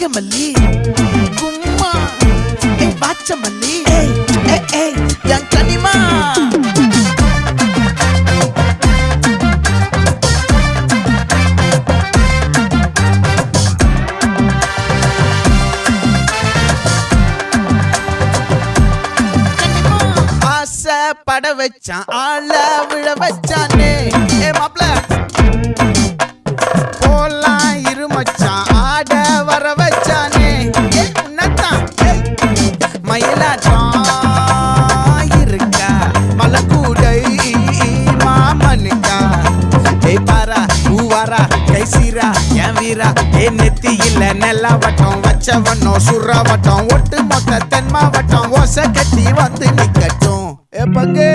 நாகமல்லி கும்மா பாச்சமல்லி என் கனிமா பட வச்சான் ஆள விழ வச்சானே மாப்ள போலாம் இருமச்சான் ஆட வர வச்சானே உன்னத்தான் மயிலாட்டம் இருக்கா மலக்கூடை மாமனுக்கா பாரா பூவாரா கைசீரா என் வீரா நெத்தி இல்ல நெல்லாவட்டம் வச்சவட்டம் சுறாவட்டம் ஒட்டு மொத்த தென் மாவட்டம் ஓசை கட்டி வந்து நிக்கட்டும் பங்கே